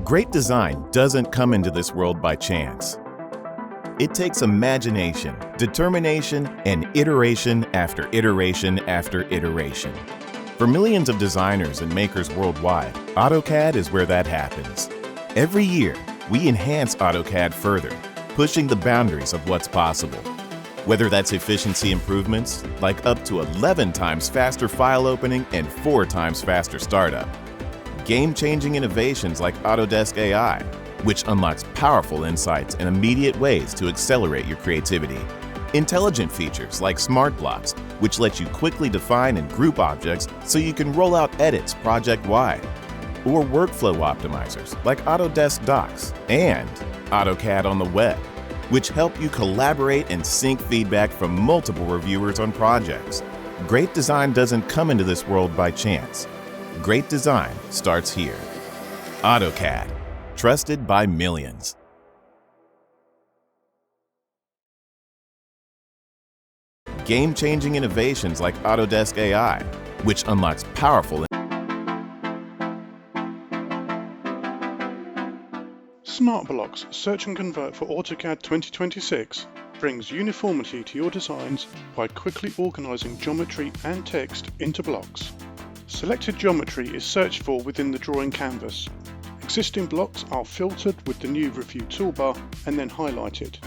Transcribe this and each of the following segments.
Great design doesn't come into this world by chance. It takes imagination, determination, and iteration after iteration after iteration. For millions of designers and makers worldwide, AutoCAD is where that happens. Every year, we enhance AutoCAD further, pushing the boundaries of what's possible. Whether that's efficiency improvements, like up to 11 times faster file opening and 4 times faster startup. Game-changing innovations like Autodesk AI, which unlocks powerful insights and immediate ways to accelerate your creativity. Intelligent features like Smart Blocks, which let you quickly define and group objects so you can roll out edits project-wide. Or workflow optimizers like Autodesk Docs and AutoCAD on the web, which help you collaborate and sync feedback from multiple reviewers on projects. Great design doesn't come into this world by chance. Great design starts here. AutoCAD, trusted by millions. Game-changing innovations like Autodesk AI, which unlocks powerful. Smart Blocks Search and Convert for AutoCAD 2026 brings uniformity to your designs by quickly organizing geometry and text into blocks. Selected geometry is searched for within the drawing canvas. Existing blocks are filtered with the new Review toolbar and then highlighted.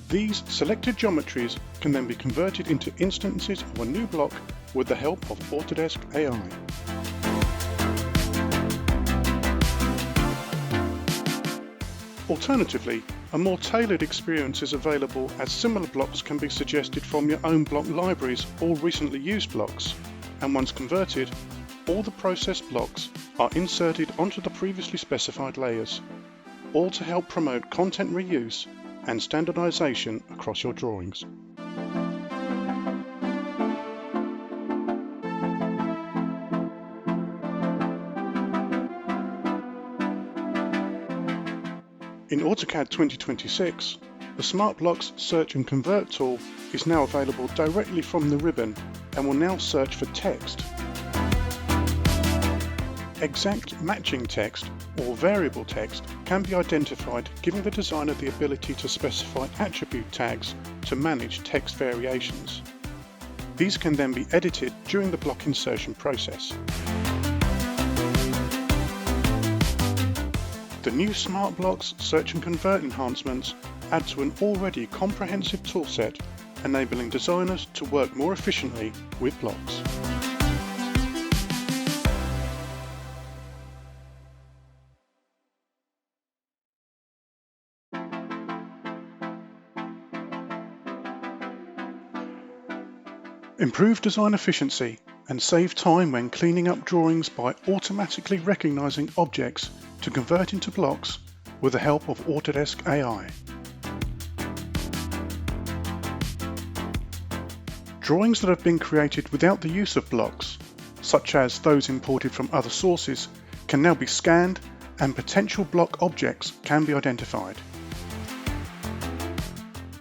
These selected geometries can then be converted into instances of a new block with the help of Autodesk AI. Alternatively, a more tailored experience is available as similar blocks can be suggested from your own block libraries or recently used blocks, and once converted, all the processed blocks are inserted onto the previously specified layers, all to help promote content reuse and standardization across your drawings. In AutoCAD 2026, the Smart Blocks Search and Convert tool is now available directly from the ribbon and will now search for text. Exact matching text or variable text can be identified, giving the designer the ability to specify attribute tags to manage text variations. These can then be edited during the block insertion process. The new Smart Blocks Search and Convert enhancements add to an already comprehensive toolset, enabling designers to work more efficiently with blocks. Improve design efficiency and save time when cleaning up drawings by automatically recognizing objects to convert into blocks with the help of Autodesk AI. Drawings that have been created without the use of blocks, such as those imported from other sources, can now be scanned and potential block objects can be identified.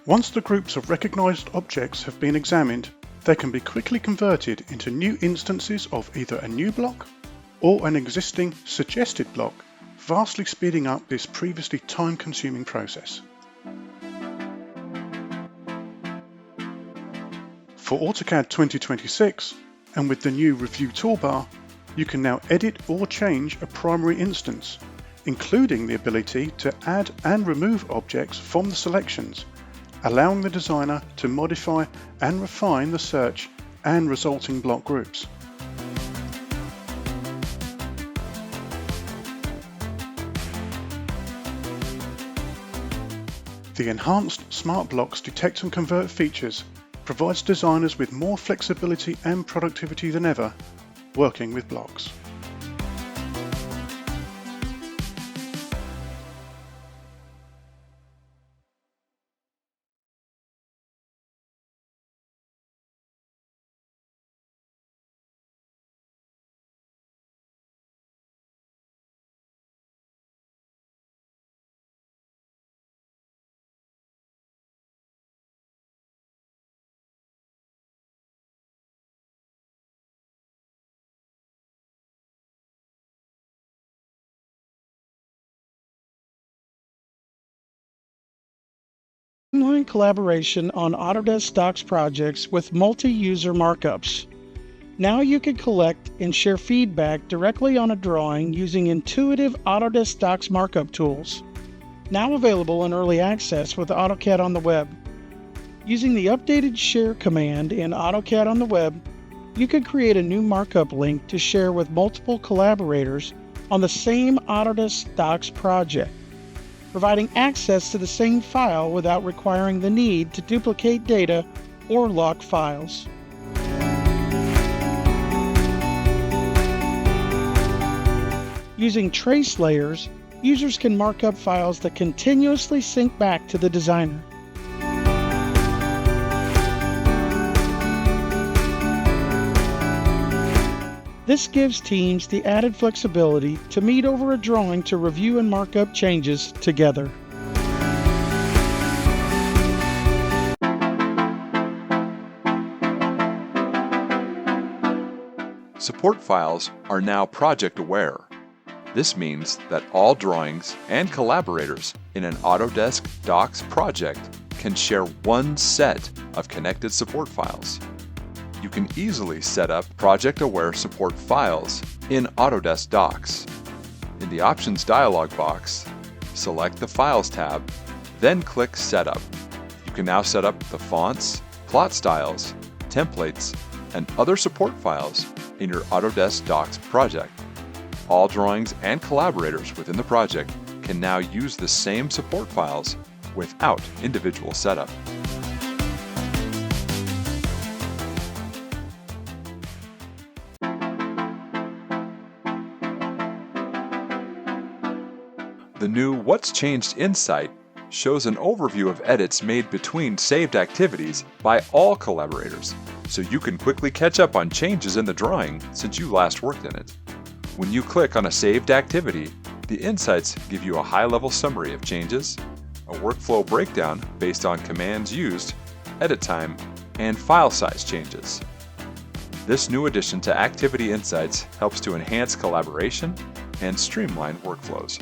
Once the groups of recognized objects have been examined, they can be quickly converted into new instances of either a new block or an existing suggested block, vastly speeding up this previously time-consuming process. For AutoCAD 2026, and with the new Review toolbar, you can now edit or change a primary instance, including the ability to add and remove objects from the selections, allowing the designer to modify and refine the search and resulting block groups. The enhanced Smart Blocks Detect and Convert features provides designers with more flexibility and productivity than ever working with blocks. Streamline collaboration on Autodesk Docs projects with multi-user markups. Now you can collect and share feedback directly on a drawing using intuitive Autodesk Docs markup tools. Now available in early access with AutoCAD on the web. Using the updated share command in AutoCAD on the web, you can create a new markup link to share with multiple collaborators on the same Autodesk Docs project, providing access to the same file without requiring the need to duplicate data or lock files. Using trace layers, users can mark up files that continuously sync back to the designer. This gives teams the added flexibility to meet over a drawing to review and mark up changes together. Support files are now project-aware. This means that all drawings and collaborators in an Autodesk Docs project can share one set of connected support files. You can easily set up project-aware support files in Autodesk Docs. In the Options dialog box, select the Files tab, then click Setup. You can now set up the fonts, plot styles, templates, and other support files in your Autodesk Docs project. All drawings and collaborators within the project can now use the same support files without individual setup. The new What's Changed insight shows an overview of edits made between saved activities by all collaborators, so you can quickly catch up on changes in the drawing since you last worked in it. When you click on a saved activity, the insights give you a high-level summary of changes, a workflow breakdown based on commands used, edit time, and file size changes. This new addition to Activity Insights helps to enhance collaboration and streamline workflows.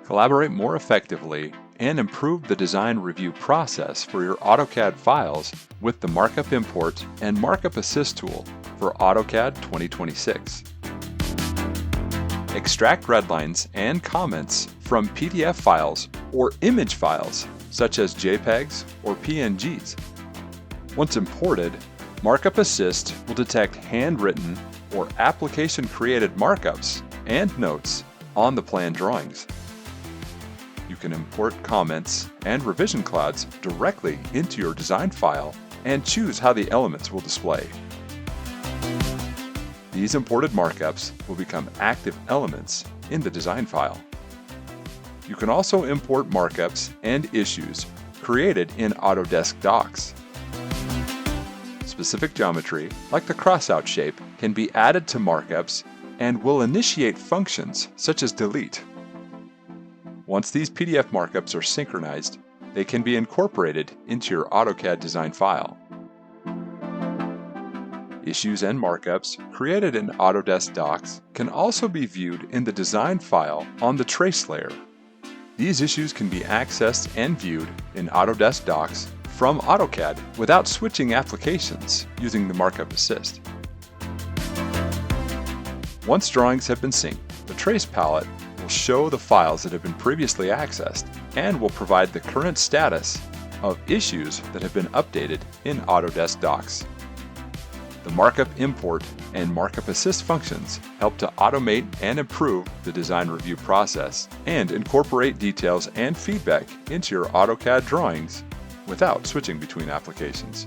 Collaborate more effectively and improve the design review process for your AutoCAD files with the Markup Import and Markup Assist tool for AutoCAD 2026. Extract redlines and comments from PDF files or image files such as JPEGs or PNGs. Once imported, Markup Assist will detect handwritten or application-created markups and notes on the planned drawings. You can import comments and revision clouds directly into your design file and choose how the elements will display. These imported markups will become active elements in the design file. You can also import markups and issues created in Autodesk Docs. Specific geometry, like the crossout shape, can be added to markups and will initiate functions such as delete. Once these PDF markups are synchronized, they can be incorporated into your AutoCAD design file. Issues and markups created in Autodesk Docs can also be viewed in the design file on the trace layer. These issues can be accessed and viewed in Autodesk Docs from AutoCAD without switching applications using the Markup Assist. Once drawings have been synced, the Trace palette will show the files that have been previously accessed and will provide the current status of issues that have been updated in Autodesk Docs. The Markup Import and Markup Assist functions help to automate and improve the design review process and incorporate details and feedback into your AutoCAD drawings without switching between applications.